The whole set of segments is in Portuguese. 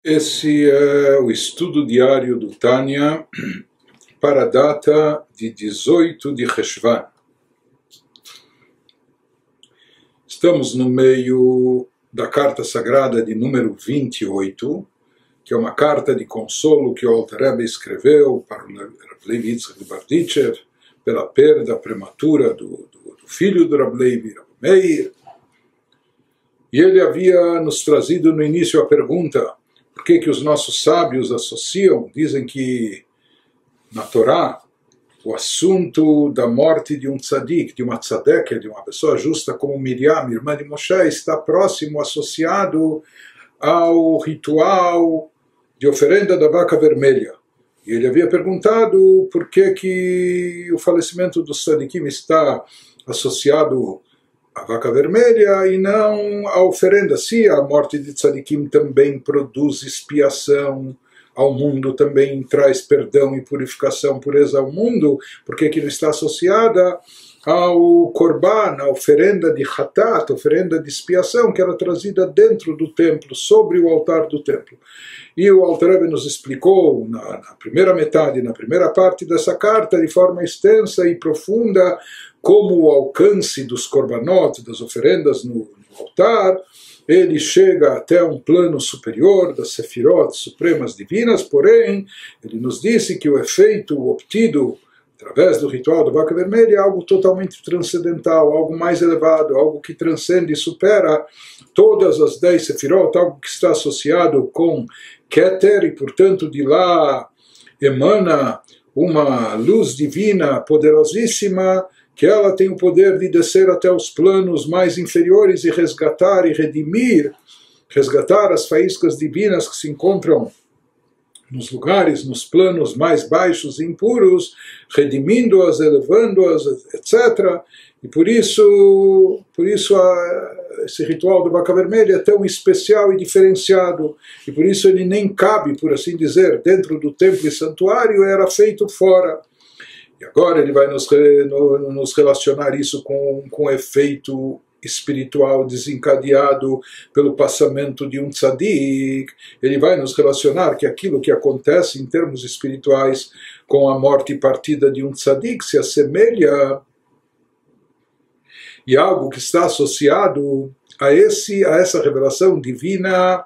Esse é o estudo diário do Tânia para a data de 18 de Reshvan. Estamos no meio da carta sagrada de número 28, que é uma carta de consolo que o Alter Rebbe escreveu para o Rav Levi Yitzchak Berditchev pela perda prematura do filho do Rav Levi, Rav Meir. E ele havia nos trazido no início a pergunta: por que os nossos sábios associam, dizem que na Torá o assunto da morte de um tzadik, de uma tzadek, de uma pessoa justa como Miriam, irmã de Moshe, está próximo, associado ao ritual de oferenda da vaca vermelha. E ele havia perguntado por que o falecimento dos tzadikim está associado à vaca vermelha e não à oferenda. Se a morte de tzadikim também produz expiação ao mundo, também traz perdão e purificação, pureza ao mundo, por que não está associada ao korban, a oferenda de hatat, oferenda de expiação, que era trazida dentro do templo, sobre o altar do templo? E o Alter Rebbe nos explicou na primeira metade, na primeira parte dessa carta, de forma extensa e profunda, como o alcance dos korbanot, das oferendas no altar, ele chega até um plano superior das sefirot supremas divinas, porém, ele nos disse que o efeito obtido através do ritual da vaca vermelha é algo totalmente transcendental, algo mais elevado, algo que transcende e supera todas as 10 sefirot, algo que está associado com Keter, e portanto de lá emana uma luz divina poderosíssima, que ela tem o poder de descer até os planos mais inferiores e resgatar e redimir, resgatar as faíscas divinas que se encontram nos lugares, nos planos mais baixos e impuros, redimindo-as, elevando-as, etc. E por isso esse ritual da vaca vermelha é tão especial e diferenciado, e por isso ele nem cabe, por assim dizer, dentro do templo e santuário, era feito fora. E agora ele vai nos relacionar isso com o efeito espiritual desencadeado pelo passamento de um tzadik. Ele vai nos relacionar que aquilo que acontece em termos espirituais com a morte e partida de um tzadik se assemelha e algo que está associado a essa revelação divina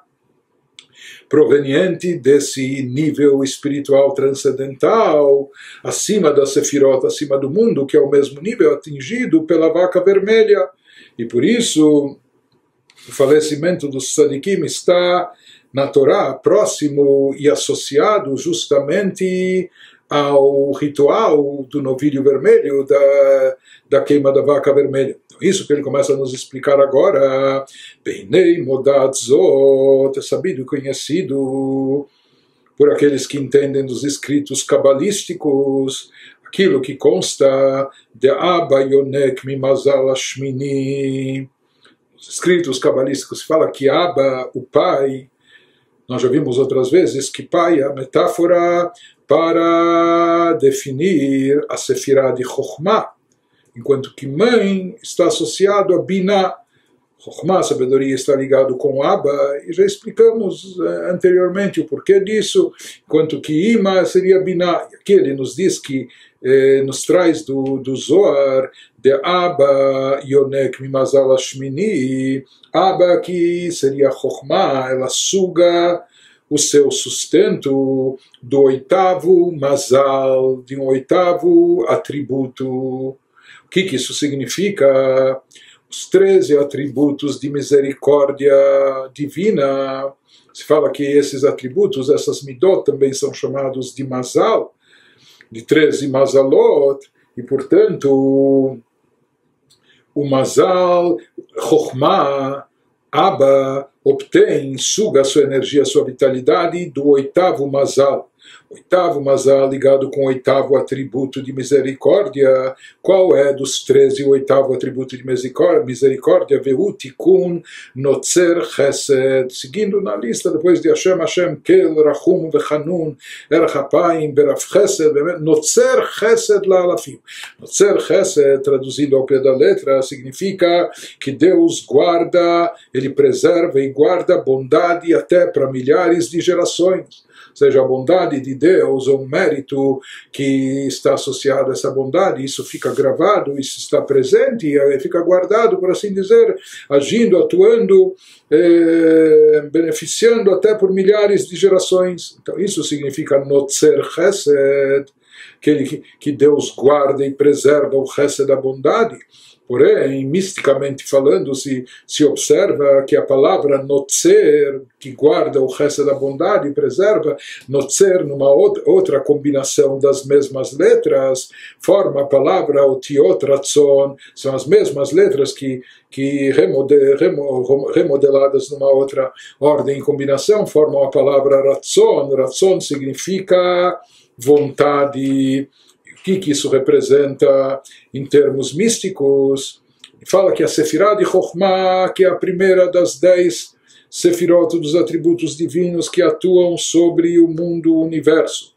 proveniente desse nível espiritual transcendental, acima da sefirot, acima do mundo, que é o mesmo nível atingido pela vaca vermelha. E por isso o falecimento dos tzadikim está na Torá próximo e associado justamente ao ritual do novilho vermelho, da queima da vaca vermelha. Então, isso que ele começa a nos explicar agora. Beinei modat zot, é sabido e conhecido por aqueles que entendem dos escritos cabalísticos, aquilo que consta de Abba Yonek Mimazal Ashmini. Os escritos cabalísticos fala que Abba, o pai, nós já vimos outras vezes que pai é a metáfora para definir a sefirá de Chokhmah, enquanto que mãe está associado a Binah. Chokhmah, a sabedoria, está ligado com Abba, e já explicamos anteriormente o porquê disso, enquanto que Ima seria Binah. E aqui ele nos diz que nos traz do Zohar de Abba Yonek Mimazal Ashmini. Abba aqui seria Chokhmah, ela suga o seu sustento do oitavo mazal, de um oitavo atributo. O que isso significa? Os 13 atributos de misericórdia divina. Se fala que esses atributos, essas midot, também são chamados de mazal, de 13 mazalot, e portanto o mazal, Chokhmah, Abba, obtém, suga a sua energia, a sua vitalidade do oitavo mazal. Oitavo mazal ligado com o oitavo atributo de misericórdia. Qual é dos 13 o oitavo atributo de misericórdia? Vehu tikun notzer chesed. Seguindo na lista, depois de Hashem, Hashem kel rachum vechanun erach apayim berav chesed, notzer chesed la'alafim. Notzer chesed, traduzido ao pé da letra, significa que Deus guarda, ele preserva e guarda bondade até para milhares de gerações. Ou seja, a bondade de Deus, ou um mérito que está associado a essa bondade, isso fica gravado, isso está presente, e fica guardado, por assim dizer, agindo, atuando, beneficiando até por milhares de gerações. Então isso significa Notzer Chesed, que Deus guarda e preserva o Chesed da bondade. Porém, misticamente falando, se observa que a palavra Notzer, que guarda o Chesed da bondade e preserva, Notzer, numa outra combinação das mesmas letras, forma a palavra Otiot Ratzon, são as mesmas letras que remodeladas numa outra ordem e combinação, formam a palavra Ratzon. Ratzon significa vontade. O que isso representa em termos místicos? Fala que a Sefirah de Chokhmah, que é a primeira das 10 Sefirot dos atributos divinos que atuam sobre o mundo, o universo,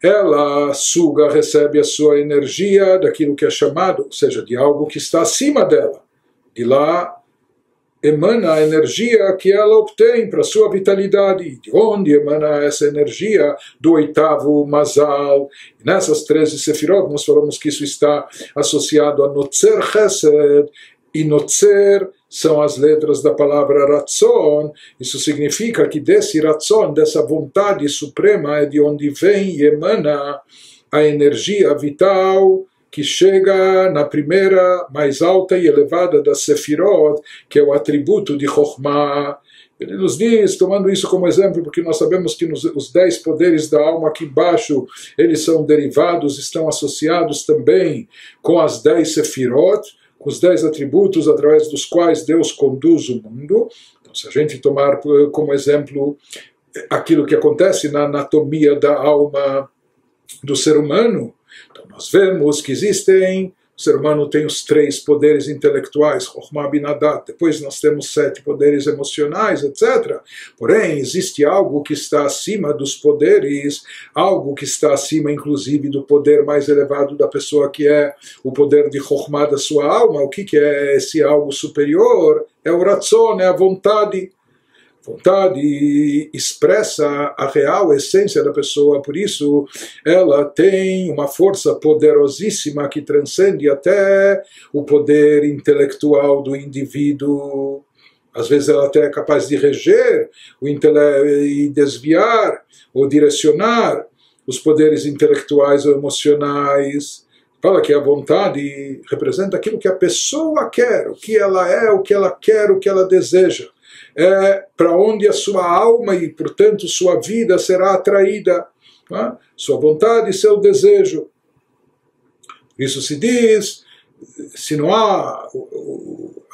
ela suga, recebe a sua energia daquilo que é chamado, ou seja, de algo que está acima dela. De lá emana a energia que ela obtém para sua vitalidade. De onde emana essa energia? Do oitavo Mazal. Nessas 13 Sefirot, nós falamos que isso está associado a Notzer Chesed, e Notzer são as letras da palavra Ratzon. Isso significa que desse Ratzon, dessa vontade suprema, é de onde vem e emana a energia vital que chega na primeira, mais alta e elevada das Sefirot, que é o atributo de Chokhmah. Ele nos diz, tomando isso como exemplo, porque nós sabemos que os 10 poderes da alma aqui embaixo, eles são derivados, estão associados também com as 10 Sefirot, com os 10 atributos através dos quais Deus conduz o mundo. Então, se a gente tomar como exemplo aquilo que acontece na anatomia da alma do ser humano, então nós vemos que o ser humano tem os 3 poderes intelectuais, Chokhmah, Binah, Dat, depois nós temos 7 poderes emocionais, etc. Porém, existe algo que está acima dos poderes, algo que está acima, inclusive, do poder mais elevado da pessoa, que é o poder de Chokhmah da sua alma. O que é esse algo superior? É o Ratzon, é a vontade. Vontade expressa a real essência da pessoa, por isso ela tem uma força poderosíssima que transcende até o poder intelectual do indivíduo. Às vezes ela até é capaz de reger e desviar ou direcionar os poderes intelectuais ou emocionais. Fala que a vontade representa aquilo que a pessoa quer, o que ela é, o que ela quer, o que ela deseja. É para onde a sua alma e, portanto, sua vida será atraída, né? Sua vontade e seu desejo. Isso se diz, se não há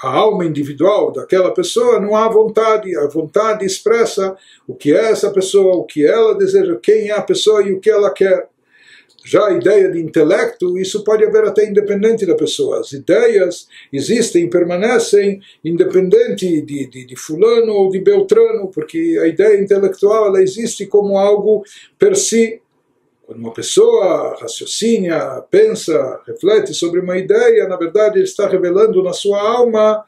a alma individual daquela pessoa, não há vontade. A vontade expressa o que é essa pessoa, o que ela deseja, quem é a pessoa e o que ela quer. Já a ideia de intelecto, isso pode haver até independente da pessoa. As ideias existem, permanecem, independente de fulano ou de beltrano, porque a ideia intelectual ela existe como algo per si. Quando uma pessoa raciocina, pensa, reflete sobre uma ideia, na verdade ele está revelando na sua alma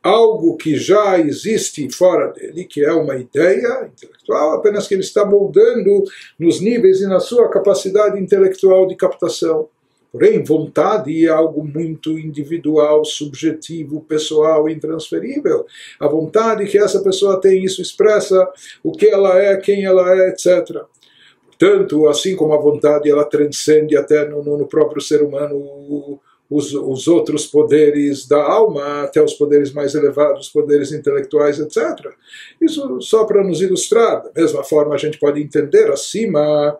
algo que já existe fora dele, que é uma ideia intelectual, apenas que ele está moldando nos níveis e na sua capacidade intelectual de captação. Porém, vontade é algo muito individual, subjetivo, pessoal, intransferível. A vontade que essa pessoa tem, isso expressa o que ela é, quem ela é, etc. Portanto, assim como a vontade ela transcende até no próprio ser humano os outros poderes da alma, até os poderes mais elevados, os poderes intelectuais, etc. Isso só para nos ilustrar. Da mesma forma, a gente pode entender acima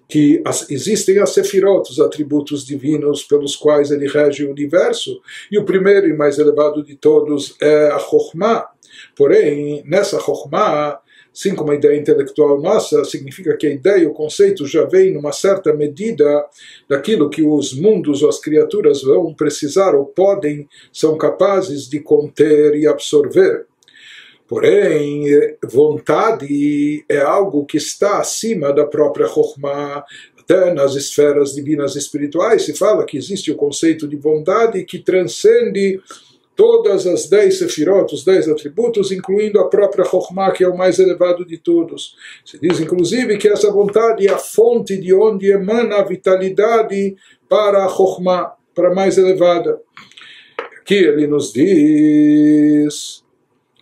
que existem as Sefirot, os atributos divinos pelos quais ele rege o universo, e o primeiro e mais elevado de todos é a Chokhmah. Porém, nessa Chokhmah, assim como a ideia intelectual nossa, significa que a ideia, o conceito já vem numa certa medida daquilo que os mundos ou as criaturas vão precisar ou podem, são capazes de conter e absorver. Porém, vontade é algo que está acima da própria Chokhmah. Até nas esferas divinas espirituais se fala que existe o conceito de vontade que transcende todas as 10 sefirot, os 10 atributos, incluindo a própria Chokhmah, que é o mais elevado de todos. Se diz, inclusive, que essa vontade é a fonte de onde emana a vitalidade para a Chokhmah, para a mais elevada. Aqui ele nos diz...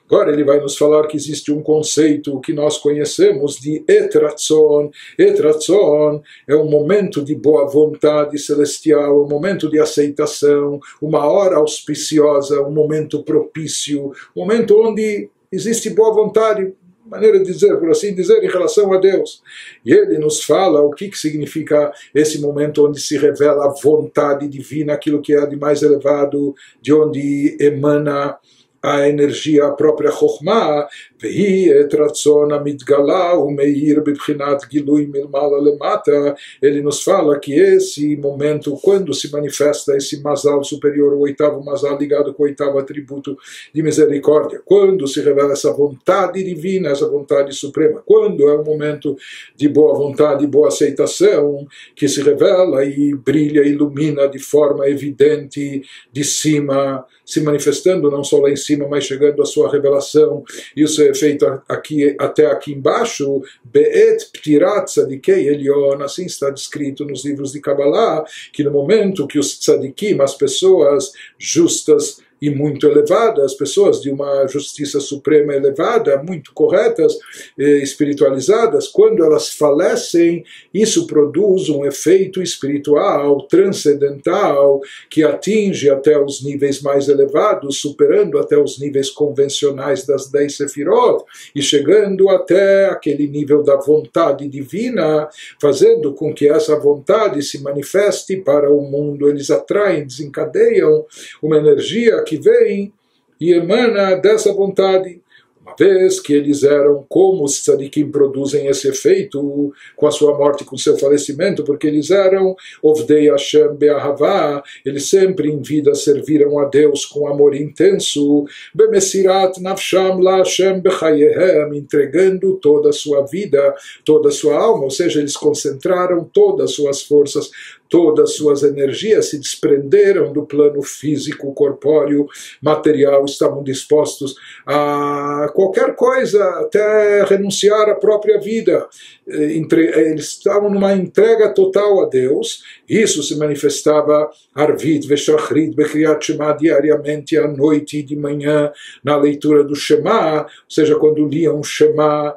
Agora ele vai nos falar que existe um conceito que nós conhecemos de etratzon. Etratzon é um momento de boa vontade celestial, um momento de aceitação, uma hora auspiciosa, um momento propício, um momento onde existe boa vontade, maneira de dizer, por assim dizer, em relação a Deus. E ele nos fala o que significa esse momento onde se revela a vontade divina, aquilo que é de mais elevado, de onde emana a energia, a própria Chokhmah, והיא את רצון המתגלה ומאיר בבחינת גילוי מלמעלה למטה. Ele nos fala que esse momento, quando se manifesta esse Mazal superior, o oitavo Mazal ligado com o oitavo atributo de misericórdia, quando se revela essa vontade divina, essa vontade suprema, quando é um momento de boa vontade, boa aceitação, que se revela e brilha, ilumina de forma evidente de cima, se manifestando não só lá em cima, mas chegando à sua revelação. Isso é feito aqui, até aqui embaixo, Be'et Ptirat Tzadikei Elyon, assim está descrito nos livros de Kabbalah, que no momento que os tzadikim, as pessoas justas e muito elevadas, pessoas de uma justiça suprema elevada, muito corretas, espiritualizadas, quando elas falecem, isso produz um efeito espiritual, transcendental, que atinge até os níveis mais elevados, superando até os níveis convencionais das 10 sefirot, e chegando até aquele nível da vontade divina, fazendo com que essa vontade se manifeste para o mundo. Eles atraem, desencadeiam uma energia que vem e emana dessa vontade. Uma vez que eles eram como os tzadikim produzem esse efeito com a sua morte, com o seu falecimento, porque eles eram Ovdei Hashem Be'ahavá, eles sempre em vida serviram a Deus com amor intenso, Bemesirat Nafsham La Hashem Bechayehem, entregando toda a sua vida, toda a sua alma, ou seja, eles concentraram todas as suas forças, todas as suas energias, se desprenderam do plano físico, corpóreo, material, estavam dispostos a qualquer coisa, até renunciar à própria vida. Eles estavam numa entrega total a Deus. Isso se manifestava Arvit Veshachrit Bekriyat Shema, diariamente, à noite e de manhã, na leitura do Shema, ou seja, quando liam o Shema,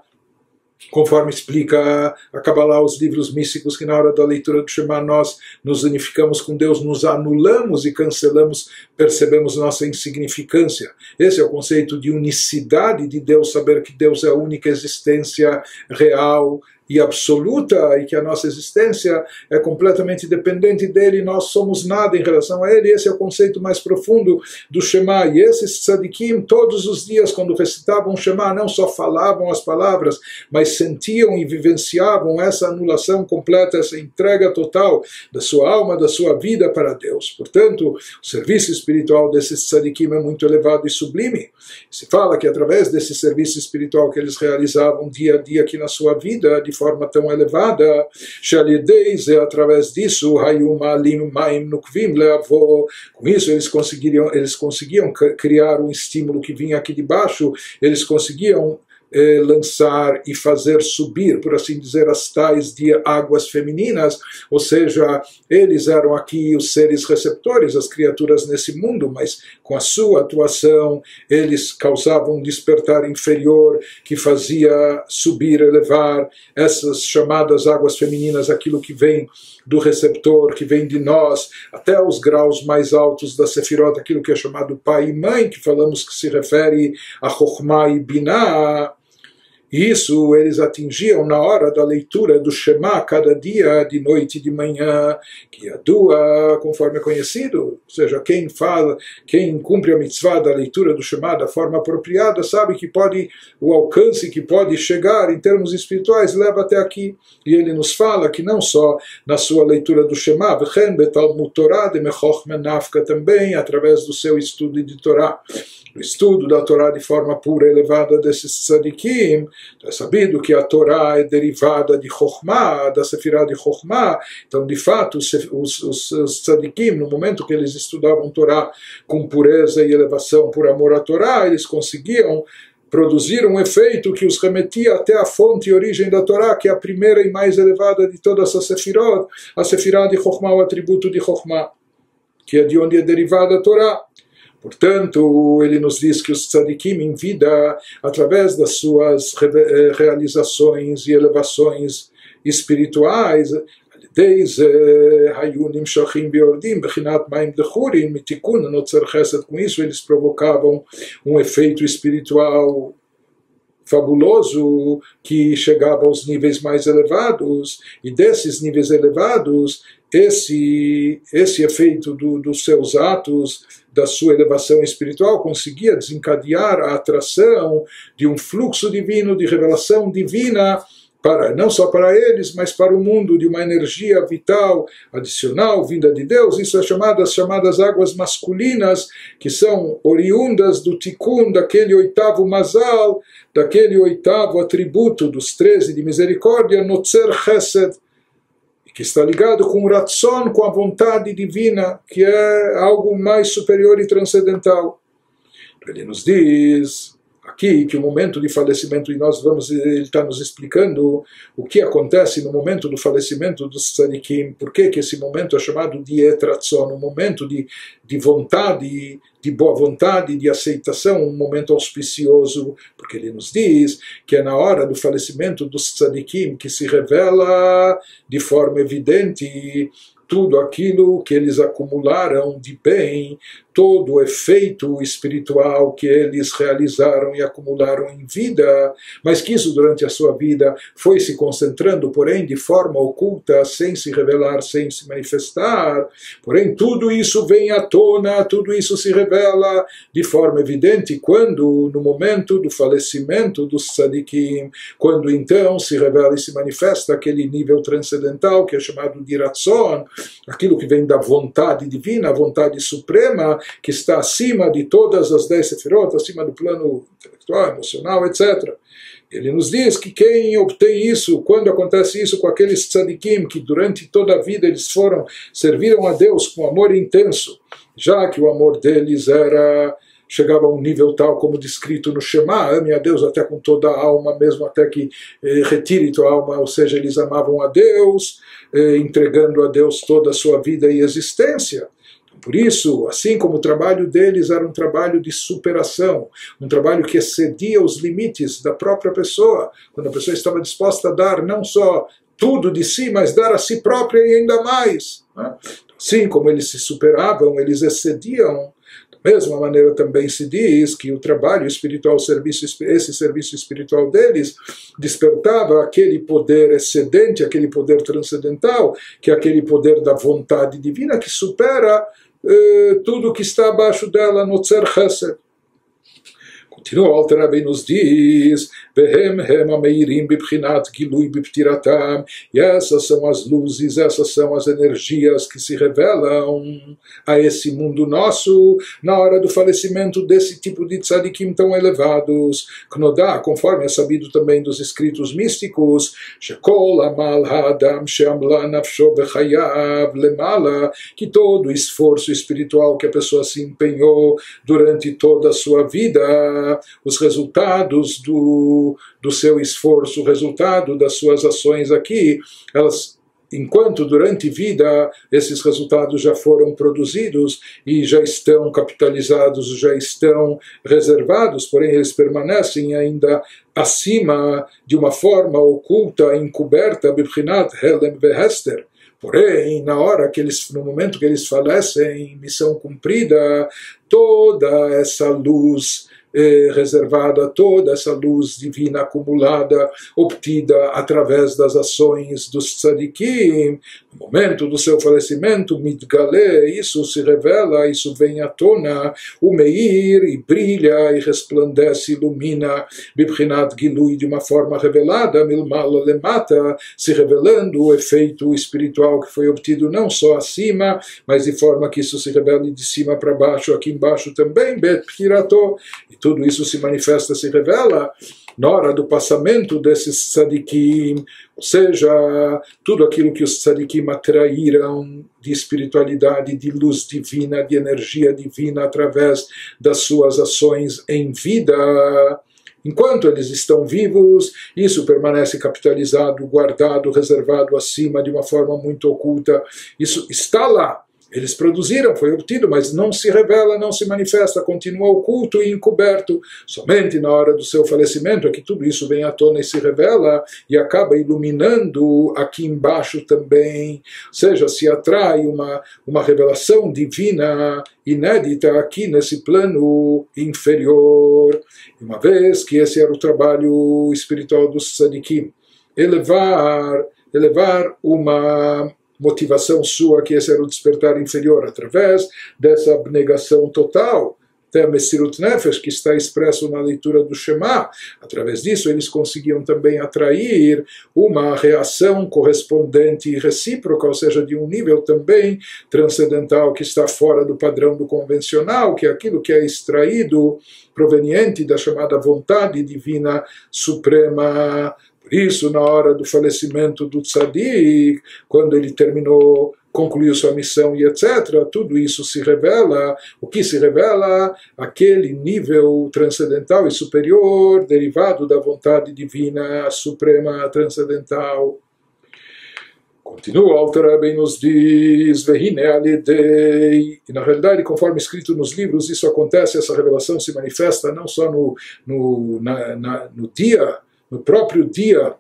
conforme explica a Kabbalah, os livros místicos, que na hora da leitura do Shema nós nos unificamos com Deus, nos anulamos e cancelamos, percebemos nossa insignificância. Esse é o conceito de unicidade de Deus, saber que Deus é a única existência real e absoluta, e que a nossa existência é completamente dependente dele, nós somos nada em relação a ele. Esse é o conceito mais profundo do Shema. E esses tzadikim, todos os dias, quando recitavam o Shema, não só falavam as palavras, mas sentiam e vivenciavam essa anulação completa, essa entrega total da sua alma, da sua vida para Deus. Portanto, o serviço espiritual desses tzadikim é muito elevado e sublime. Se fala que através desse serviço espiritual que eles realizavam dia a dia aqui na sua vida, de forma tão elevada, através disso, com isso eles conseguiam criar um estímulo que vinha aqui de baixo, eles conseguiam lançar e fazer subir, por assim dizer, as tais de águas femininas, ou seja, eles eram aqui os seres receptores, as criaturas nesse mundo, mas com a sua atuação eles causavam um despertar inferior que fazia subir, elevar essas chamadas águas femininas, aquilo que vem do receptor, que vem de nós, até os graus mais altos da Sefirot, aquilo que é chamado pai e mãe, que falamos que se refere a Chokhmah e Binah. Isso eles atingiam na hora da leitura do Shema, cada dia, de noite e de manhã, que a dua, conforme é conhecido, ou seja, quem fala, quem cumpre a mitzvah da leitura do Shema da forma apropriada, sabe que pode, o alcance que pode chegar em termos espirituais leva até aqui. E ele nos fala que não só na sua leitura do Shema, também através do seu estudo de Torá, o estudo da Torá de forma pura e elevada desses tzadikim, É sabido que a Torá é derivada de Chokhmah, da Sefirah de Chokhmah. Então, de fato, os tzadikim, no momento que eles estudavam Torá com pureza e elevação por amor à Torá, eles conseguiam produzir um efeito que os remetia até a fonte e origem da Torá, que é a primeira e mais elevada de todas as Sefirot, a Sefirah de Chokhmah, o atributo de Chokhmah, que é de onde é derivada a Torá. Portanto, ele nos diz que os tzadikim em vida, através das suas realizações e elevações espirituais, desde Hayunim Shachim Beordim, Bechinat Maim Dechurim, Mitikun, Notzer Chesed, com isso eles provocavam um efeito espiritual fabuloso que chegava aos níveis mais elevados, e desses níveis elevados, esse efeito dos seus atos, da sua elevação espiritual, conseguia desencadear a atração de um fluxo divino, de revelação divina, não só para eles, mas para o mundo, de uma energia vital adicional, vinda de Deus. Isso é as chamadas águas masculinas, que são oriundas do tikkun, daquele oitavo mazal, daquele oitavo atributo dos 13 de misericórdia, Notzer Chesed, que está ligado com o Ratzon, com a vontade divina, que é algo mais superior e transcendental. Ele nos diz aqui que o momento de falecimento, e ele está nos explicando o que acontece no momento do falecimento dos tzadikim, por que esse momento é chamado de Etratzon, um momento de vontade, de boa vontade, de aceitação, um momento auspicioso, porque ele nos diz que é na hora do falecimento dos tzadikim que se revela de forma evidente tudo aquilo que eles acumularam de bem, todo o efeito espiritual que eles realizaram e acumularam em vida, mas que isso durante a sua vida foi se concentrando, porém de forma oculta, sem se revelar, sem se manifestar. Porém tudo isso vem à tona, tudo isso se revela de forma evidente quando, no momento do falecimento dos tzadikim, quando então se revela e se manifesta aquele nível transcendental que é chamado de Ratzon, aquilo que vem da vontade divina, a vontade suprema, que está acima de todas as 10 sefirot, acima do plano intelectual, emocional, etc. Ele nos diz que quem obtém isso, quando acontece isso com aqueles tzadikim, que durante toda a vida eles serviram a Deus com amor intenso, já que o amor deles chegava a um nível tal como descrito no Shema, ame a Deus até com toda a alma, mesmo até que retire tua alma, ou seja, eles amavam a Deus, entregando a Deus toda a sua vida e existência. Por isso, assim como o trabalho deles era um trabalho de superação, um trabalho que excedia os limites da própria pessoa, quando a pessoa estava disposta a dar não só tudo de si, mas dar a si própria e ainda mais. Assim como eles se superavam, eles excediam. Da mesma maneira também se diz que o trabalho espiritual, esse serviço espiritual deles, despertava aquele poder excedente, aquele poder transcendental, que é aquele poder da vontade divina que supera tudo que está abaixo dela, no Notzer Chesed. Continua, o Alter Rebbe nos diz, e essas são as luzes, essas são as energias que se revelam a esse mundo nosso na hora do falecimento desse tipo de tzadikim tão elevados. Knodá, conforme é sabido também dos escritos místicos, Shekol amal ha'adam she'amla nafsho bechayav lemala, que todo esforço espiritual que a pessoa se empenhou durante toda a sua vida, os resultados do seu esforço, o resultado das suas ações aqui, enquanto durante vida esses resultados já foram produzidos e já estão capitalizados, já estão reservados, porém eles permanecem ainda acima de uma forma oculta, encoberta, bibchinat helem vehester. Porém, no momento que eles falecem, missão cumprida, toda essa luz reservada, toda essa luz divina acumulada, obtida através das ações dos tzadikim, no momento do seu falecimento, mitgale, isso se revela, isso vem à tona, o meir, e brilha, e resplandece, ilumina, bibchinat gilui, de uma forma revelada, milmala lemata, se revelando o efeito espiritual que foi obtido não só acima, mas de forma que isso se revele de cima para baixo, aqui embaixo também, bet pirato, tudo isso se manifesta, se revela na hora do passamento desses tzadikim, ou seja, tudo aquilo que os tzadikim atraíram de espiritualidade, de luz divina, de energia divina através das suas ações em vida. Enquanto eles estão vivos, isso permanece capitalizado, guardado, reservado acima de uma forma muito oculta. Isso está lá. Eles produziram, foi obtido, mas não se revela, não se manifesta, continua oculto e encoberto. Somente na hora do seu falecimento é que tudo isso vem à tona e se revela e acaba iluminando aqui embaixo também. Ou seja, se atrai uma revelação divina inédita aqui nesse plano inferior. Uma vez que esse era o trabalho espiritual dos tzadikim, elevar uma motivação sua, que esse era o despertar inferior, através dessa abnegação total, até a Messirut Nefesh, que está expresso na leitura do Shema. Através disso, eles conseguiam também atrair uma reação correspondente e recíproca, ou seja, de um nível também transcendental, que está fora do padrão do convencional, que é aquilo que é extraído, proveniente da chamada vontade divina suprema. Por isso, na hora do falecimento do tzadik, quando ele concluiu sua missão e etc., tudo isso se revela. O que se revela? Aquele nível transcendental e superior, derivado da vontade divina suprema transcendental. Continua, o Alter Rebbe nos diz, Vehine alidei, e na realidade, conforme escrito nos livros, isso acontece, essa revelação se manifesta não só no próprio dia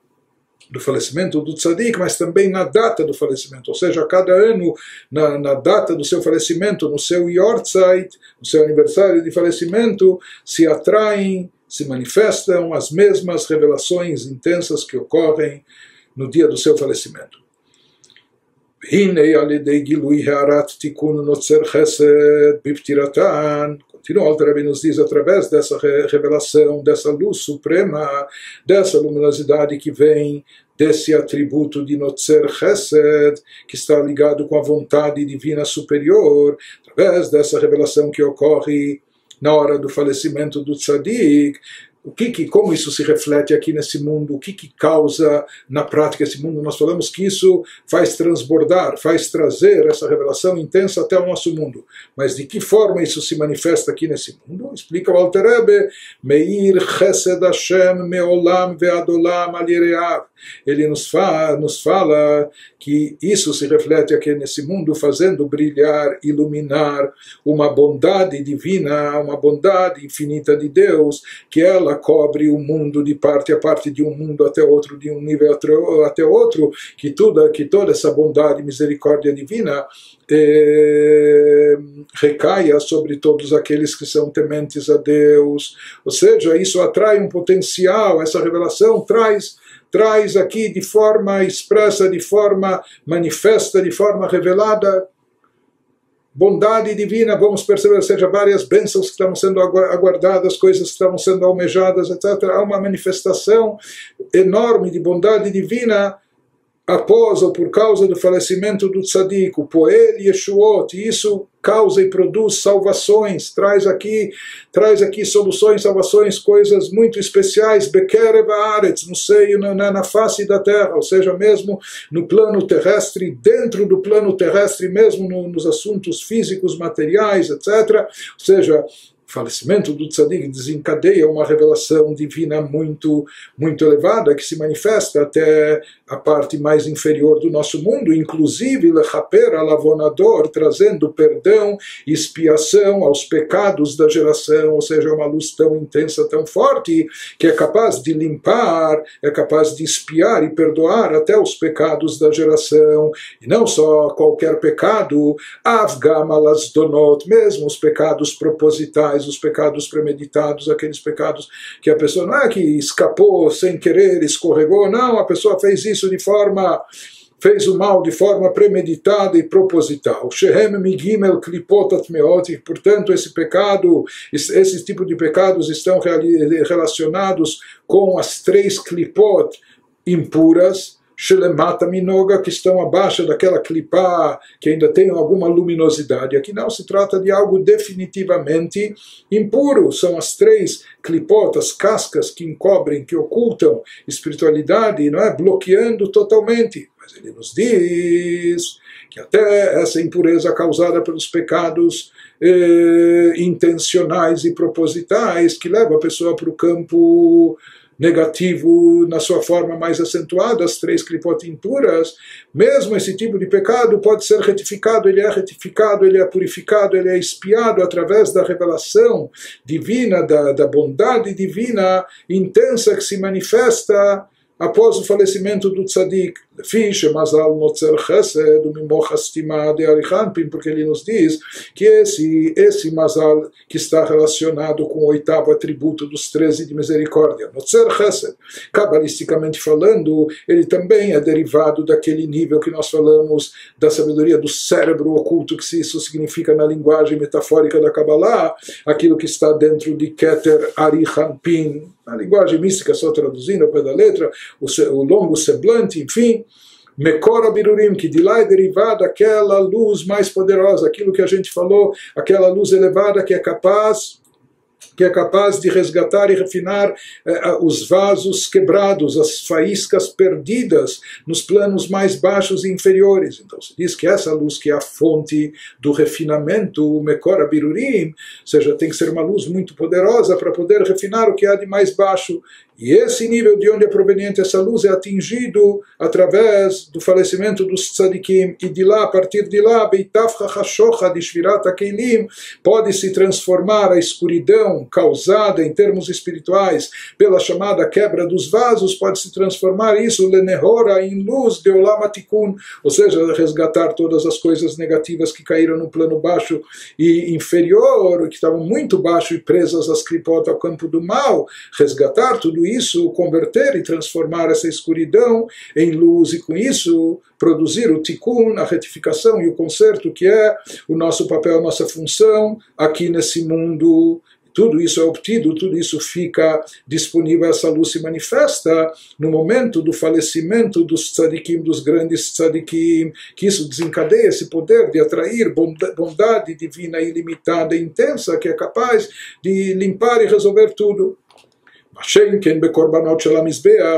do falecimento do tzadik, mas também na data do falecimento, ou seja, a cada ano, na data do seu falecimento, no seu Yortzeit, no seu aniversário de falecimento, se atraem, se manifestam as mesmas revelações intensas que ocorrem no dia do seu falecimento. Continua o Alter Rebbe nos diz, através dessa revelação, dessa luz suprema, dessa luminosidade que vem desse atributo de Notzer Chesed, que está ligado com a vontade divina superior, através dessa revelação que ocorre na hora do falecimento do tzadik, como isso se reflete aqui nesse mundo, o que causa na prática esse mundo. Nós falamos que isso faz transbordar, faz trazer essa revelação intensa até o nosso mundo. Mas de que forma isso se manifesta aqui nesse mundo? Explica o Alter Rebbe, Meir Chesed Hashem Meolam Ve'adolam Al Yireav. Ele nos fala que isso se reflete aqui nesse mundo, fazendo brilhar, iluminar uma bondade divina, uma bondade infinita de Deus, que ela cobre o mundo de parte a parte, de um mundo até outro, de um nível até outro, que toda essa bondade e misericórdia divina recaia sobre todos aqueles que são tementes a Deus. Ou seja, isso atrai um potencial, essa revelação traz aqui de forma expressa, de forma manifesta, de forma revelada, bondade divina. Vamos perceber, ou seja, várias bênçãos que estavam sendo aguardadas, coisas que estavam sendo almejadas, etc. Há uma manifestação enorme de bondade divina após ou por causa do falecimento do tzadik, o Poel Yeshuot, e isso causa e produz salvações, traz aqui soluções, salvações, coisas muito especiais, Bekerev Haaretz, no seio, na face da terra, ou seja, mesmo no plano terrestre, dentro do plano terrestre, mesmo nos assuntos físicos, materiais, etc. Ou seja, o falecimento do tzadik desencadeia uma revelação divina muito, muito elevada, que se manifesta até a parte mais inferior do nosso mundo, inclusive lechaper alavonador, trazendo perdão e expiação aos pecados da geração, ou seja, uma luz tão intensa, tão forte, que é capaz de limpar, é capaz de expiar e perdoar até os pecados da geração, e não só qualquer pecado, avgam alasdonot, mesmo os pecados propositais, os pecados premeditados, aqueles pecados que a pessoa não é que escapou sem querer, escorregou, não, a pessoa fez isso fez o mal de forma premeditada e proposital. Shehem migimel klipot atmeot, portanto esse tipo de pecados estão relacionados com as 3 klipot impuras, shelemata minoga, que estão abaixo daquela clipá, que ainda tem alguma luminosidade. Aqui não se trata de algo definitivamente impuro. São as 3 clipotas, cascas que encobrem, que ocultam espiritualidade, não é? Bloqueando totalmente. Mas ele nos diz que até essa impureza causada pelos pecados intencionais e propositais, que leva a pessoa para o campo negativo na sua forma mais acentuada, as 3 clipot impuras, mesmo esse tipo de pecado pode ser retificado, ele é purificado, ele é expiado através da revelação divina, da bondade divina intensa que se manifesta após o falecimento do tzadik. Porque ele nos diz que esse mazal que está relacionado com o 8º atributo dos 13 de misericórdia, Notzer Chesed, cabalisticamente falando, ele também é derivado daquele nível que nós falamos da sabedoria do cérebro oculto, que isso significa na linguagem metafórica da Kabbalah, aquilo que está dentro de Keter Arihanpin, na linguagem mística, só traduzindo ao pé da letra, o longo semblante, enfim, Mekor Birurim, que de lá é derivada aquela luz mais poderosa, aquilo que a gente falou, aquela luz elevada que é capaz de resgatar e refinar os vasos quebrados, as faíscas perdidas nos planos mais baixos e inferiores. Então se diz que essa luz que é a fonte do refinamento, o Mekor Birurim, ou seja, tem que ser uma luz muito poderosa para poder refinar o que há de mais baixo. E esse nível de onde é proveniente essa luz é atingido através do falecimento dos tzadikim, e de lá, a partir de lá, pode se transformar a escuridão causada em termos espirituais pela chamada quebra dos vasos, pode se transformar isso lenehora em luz de olam hatikun, ou seja, resgatar todas as coisas negativas que caíram no plano baixo e inferior, que estavam muito baixo e presas às clipot, ao campo do mal, resgatar tudo isso, converter e transformar essa escuridão em luz, e com isso produzir o tikkun, a retificação e o conserto, que é o nosso papel, a nossa função aqui nesse mundo. Tudo isso é obtido, tudo isso fica disponível, essa luz se manifesta no momento do falecimento dos tzadikim, dos grandes tzadikim, que isso desencadeia esse poder de atrair bondade divina ilimitada e intensa, que é capaz de limpar e resolver tudo.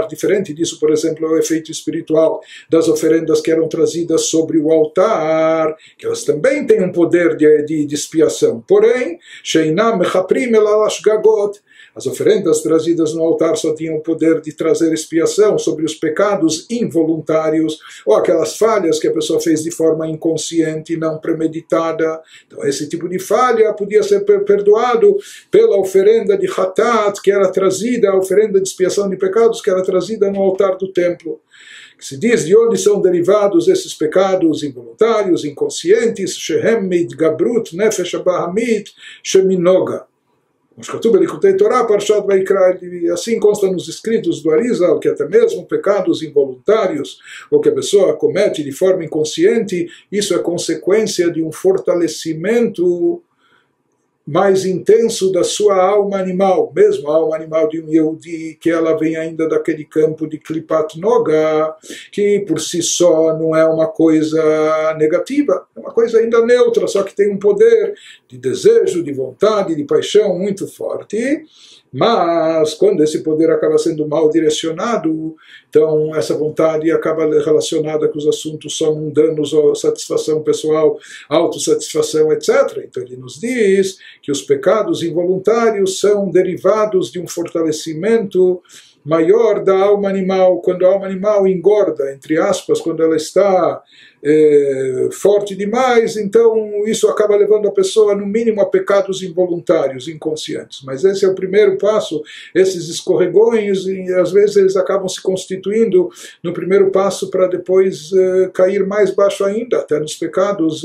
Diferente disso, por exemplo, é o efeito espiritual das oferendas que eram trazidas sobre o altar, que elas também têm um poder de expiação. Porém, as oferendas trazidas no altar só tinham o poder de trazer expiação sobre os pecados involuntários, ou aquelas falhas que a pessoa fez de forma inconsciente e não premeditada. Então esse tipo de falha podia ser perdoado pela oferenda de Hatat, que era trazida, a oferenda de expiação de pecados que era trazida no altar do templo. Se diz de onde são derivados esses pecados involuntários, inconscientes, Shehem Gabrut Nefesh Abahamit Sheminoga. E assim consta nos escritos do Arizal que até mesmo pecados involuntários ou que a pessoa comete de forma inconsciente, isso é consequência de um fortalecimento mais intenso da sua alma animal, mesmo a alma animal de um Yehudi, que ela vem ainda daquele campo de Klipat Noga, que por si só não é uma coisa negativa, é uma coisa ainda neutra, só que tem um poder de desejo, de vontade, de paixão muito forte. Mas quando esse poder acaba sendo mal direcionado, então essa vontade acaba relacionada com os assuntos só mundanos, ou satisfação pessoal, autossatisfação, etc. Então ele nos diz que os pecados involuntários são derivados de um fortalecimento maior da alma animal. Quando a alma animal engorda, entre aspas, quando ela está forte demais, então isso acaba levando a pessoa no mínimo a pecados involuntários, inconscientes. Mas esse é o primeiro passo, esses escorregões, e às vezes eles acabam se constituindo no primeiro passo para depois cair mais baixo ainda, até nos pecados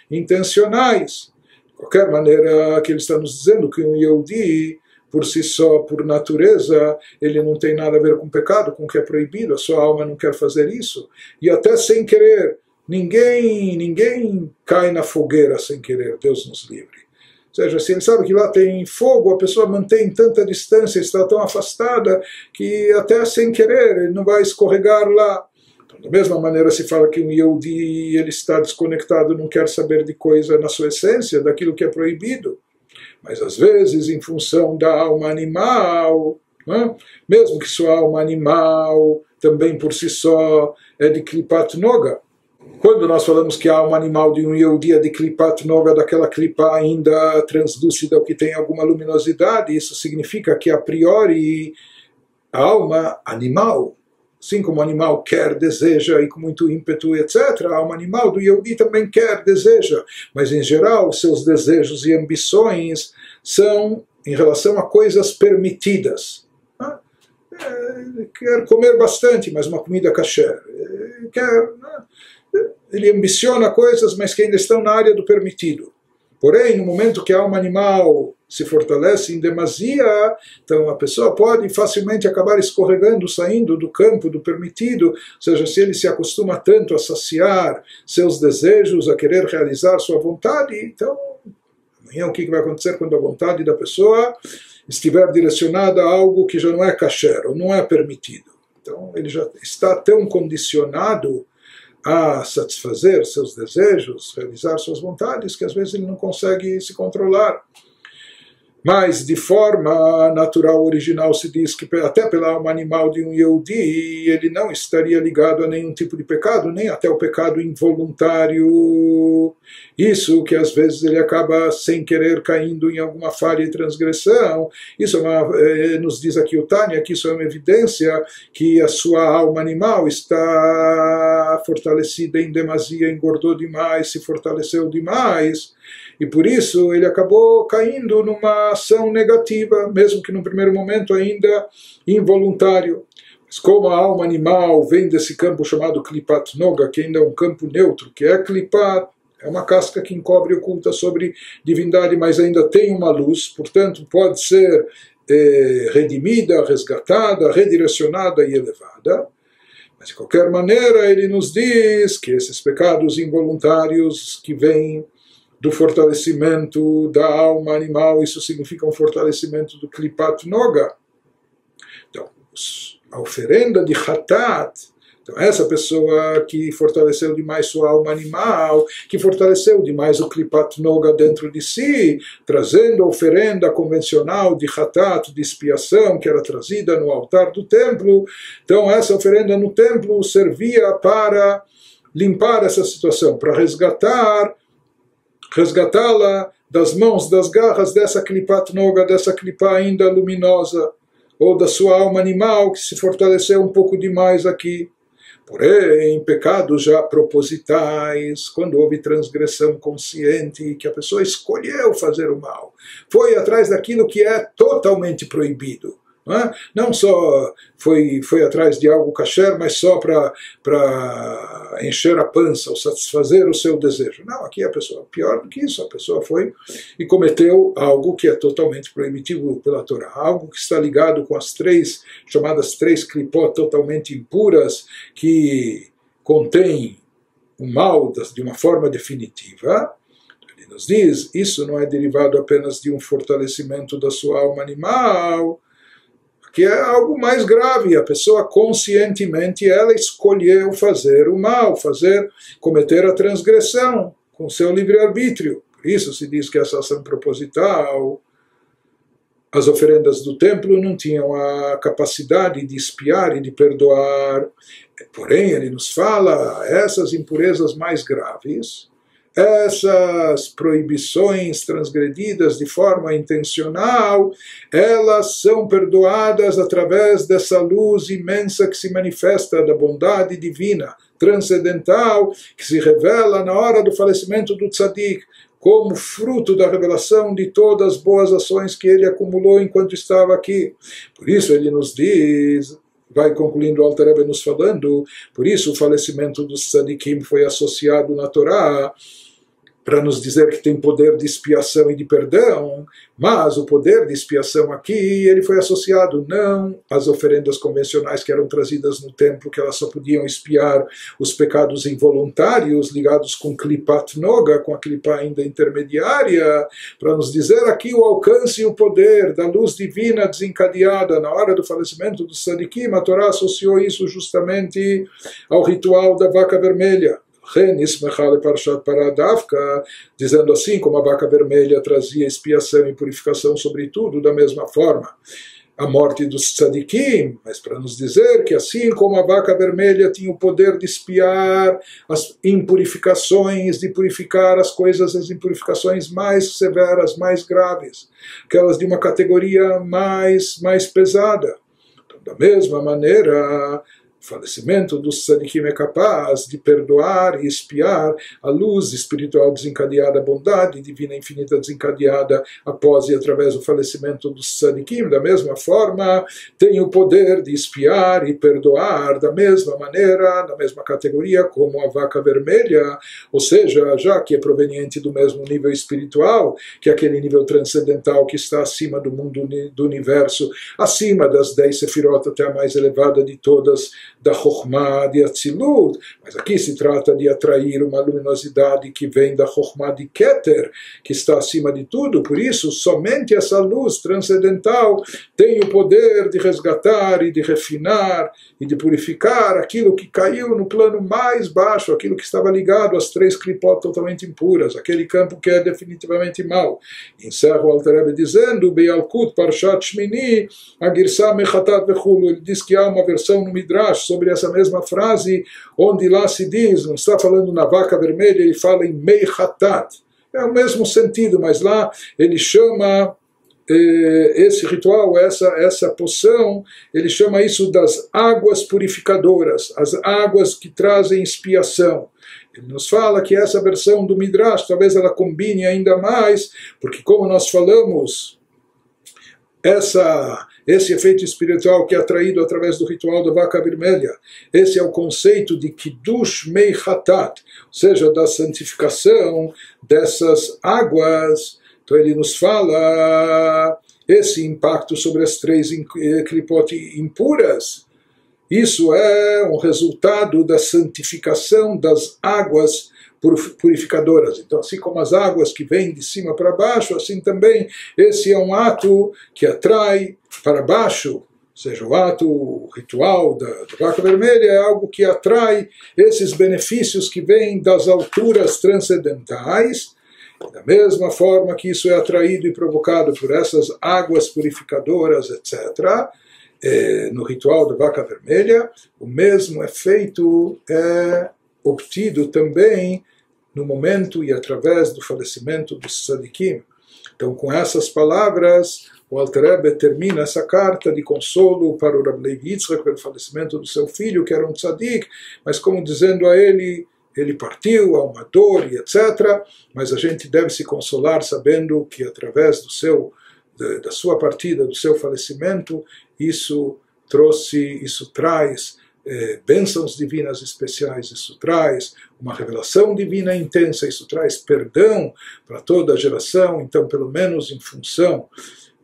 intencionais. De qualquer maneira, aqui ele está nos dizendo que um Yehudi, por si só, por natureza, ele não tem nada a ver com pecado, com o que é proibido, a sua alma não quer fazer isso. E até sem querer, ninguém cai na fogueira sem querer, Deus nos livre. seja, se ele sabe que lá tem fogo, a pessoa mantém tanta distância, está tão afastada, que até sem querer ele não vai escorregar lá. Então, da mesma maneira se fala que um Yehudi ele está desconectado, não quer saber de coisa na sua essência, daquilo que é proibido. Mas às vezes, em função da alma animal, né? Mesmo que sua alma animal também por si só é de Klipat Noga. Quando nós falamos que a alma animal de um Yehudi é de Klipat Noga, daquela Klipa ainda translúcida, ou que tem alguma luminosidade, isso significa que a priori a alma animal, assim como o animal quer, deseja e com muito ímpeto, etc., a alma animal do Yehudi também quer, deseja, mas em geral seus desejos e ambições são em relação a coisas permitidas. Quer comer bastante, mas uma comida kasher. Ele ambiciona coisas, mas que ainda estão na área do permitido. Porém, no momento que a alma animal se fortalece em demasia, então a pessoa pode facilmente acabar escorregando, saindo do campo do permitido, ou seja, se ele se acostuma tanto a saciar seus desejos, a querer realizar sua vontade, então amanhã o que vai acontecer quando a vontade da pessoa estiver direcionada a algo que já não é kasher, ou não é permitido. Então ele já está tão condicionado a satisfazer seus desejos, realizar suas vontades, que às vezes ele não consegue se controlar. Mas de forma natural, original, se diz que até pela alma animal de um Yehudi, ele não estaria ligado a nenhum tipo de pecado, nem até o pecado involuntário. Isso que às vezes ele acaba sem querer caindo em alguma falha e transgressão. Isso nos diz aqui o Tânia, que isso é uma evidência que a sua alma animal está fortalecida em demasia, engordou demais, se fortaleceu demais. E por isso ele acabou caindo numa ação negativa, mesmo que no primeiro momento ainda involuntário. Mas como a alma animal vem desse campo chamado Klipat Noga, que ainda é um campo neutro, que é Klipat, é uma casca que encobre e oculta sobre divindade, mas ainda tem uma luz, portanto pode ser redimida, resgatada, redirecionada e elevada. Mas de qualquer maneira ele nos diz que esses pecados involuntários que vêm do fortalecimento da alma animal, isso significa um fortalecimento do Klipat Noga. Então, a oferenda de Hatat, então essa pessoa que fortaleceu demais sua alma animal, que fortaleceu demais o Klipat Noga dentro de si, trazendo a oferenda convencional de Hatat, de expiação, que era trazida no altar do templo, então essa oferenda no templo servia para limpar essa situação, para resgatá-la das mãos, das garras dessa Klipat Noga, dessa Klipa ainda luminosa, ou da sua alma animal que se fortaleceu um pouco demais aqui. Porém, pecados já propositais, quando houve transgressão consciente, que a pessoa escolheu fazer o mal, foi atrás daquilo que é totalmente proibido. Não só foi atrás de algo kasher, mas só para encher a pança ou satisfazer o seu desejo. Não, aqui a pessoa, pior do que isso, a pessoa foi e cometeu algo que é totalmente proibitivo pela Torá, algo que está ligado com as chamadas três klipot totalmente impuras, que contém o mal de uma forma definitiva. Ele nos diz, isso não é derivado apenas de um fortalecimento da sua alma animal, que é algo mais grave, a pessoa conscientemente ela escolheu fazer o mal, cometer a transgressão com seu livre-arbítrio. Por isso se diz que essa ação proposital, as oferendas do templo não tinham a capacidade de expiar e de perdoar. Porém, ele nos fala, essas impurezas mais graves, essas proibições transgredidas de forma intencional, elas são perdoadas através dessa luz imensa que se manifesta da bondade divina, transcendental, que se revela na hora do falecimento do tzadik, como fruto da revelação de todas as boas ações que ele acumulou enquanto estava aqui. Por isso ele nos diz, vai concluindo o Alter Rebbe nos falando, por isso o falecimento dos tzadikim foi associado na Torá para nos dizer que tem poder de expiação e de perdão, mas o poder de expiação aqui, ele foi associado não às oferendas convencionais que eram trazidas no templo, que elas só podiam expiar os pecados involuntários ligados com Klipat Noga, com a Klipa ainda intermediária, para nos dizer aqui o alcance e o poder da luz divina desencadeada na hora do falecimento do Tzadikim. A Torá associou isso justamente ao ritual da vaca vermelha. Dizendo assim, como a vaca vermelha trazia expiação e purificação sobre tudo, da mesma forma a morte dos tzadikim, mas para nos dizer que assim como a vaca vermelha tinha o poder de expiar as impurificações, de purificar as coisas, as impurificações mais severas, mais graves, aquelas de uma categoria mais pesada. Então, da mesma maneira, o falecimento dos tzadikim é capaz de perdoar e expiar a luz espiritual desencadeada, a bondade divina infinita desencadeada após e através do falecimento dos tzadikim. Da mesma forma, tem o poder de expiar e perdoar da mesma maneira, na mesma categoria como a vaca vermelha, ou seja, já que é proveniente do mesmo nível espiritual, que é aquele nível transcendental que está acima do mundo do universo, acima das 10 sefirot, até a mais elevada de todas, da Chokhmah de Atzilut, mas aqui se trata de atrair uma luminosidade que vem da Chokhmah de Keter, que está acima de tudo. Por isso, somente essa luz transcendental tem o poder de resgatar e de refinar e de purificar aquilo que caiu no plano mais baixo, aquilo que estava ligado às 3 klipot totalmente impuras, aquele campo que é definitivamente mau. Encerra o Alter Rebbe dizendo, Beyalkut Parshat Shmini, Agirsah Mechatat Vechulu. Ele diz que há uma versão no Midrash sobre essa mesma frase, onde lá se diz, não está falando na vaca vermelha, ele fala em Meichatat. É o mesmo sentido, mas lá ele chama esse ritual, essa poção, ele chama isso das águas purificadoras, as águas que trazem expiação. Ele nos fala que essa versão do Midrash, talvez ela combine ainda mais, porque como nós falamos, esse efeito espiritual que é atraído através do ritual da vaca vermelha, esse é o conceito de Kiddush Meichatat, ou seja, da santificação dessas águas. Então ele nos fala esse impacto sobre as 3 klipot impuras. Isso é um resultado da santificação das águas purificadoras. Então, assim como as águas que vêm de cima para baixo, assim também esse é um ato que atrai para baixo, ou seja, o ato, o ritual da vaca vermelha é algo que atrai esses benefícios que vêm das alturas transcendentais. Da mesma forma que isso é atraído e provocado por essas águas purificadoras, etc., no ritual da vaca vermelha, o mesmo efeito é obtido também no momento e através do falecimento dos tzadikim. Então, com essas palavras, o Alter Rebbe termina essa carta de consolo para o Rav Levi Yitzchak pelo falecimento do seu filho, que era um tzadik, mas como dizendo a ele partiu, há uma dor e etc., mas a gente deve se consolar sabendo que através da sua partida, do seu falecimento, isso traz bênçãos divinas especiais, isso traz uma revelação divina intensa, isso traz perdão para toda a geração. Então, pelo menos em função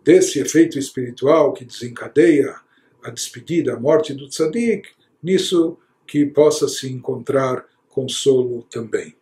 desse efeito espiritual que desencadeia a despedida, a morte do tzadik, nisso que possa se encontrar consolo também.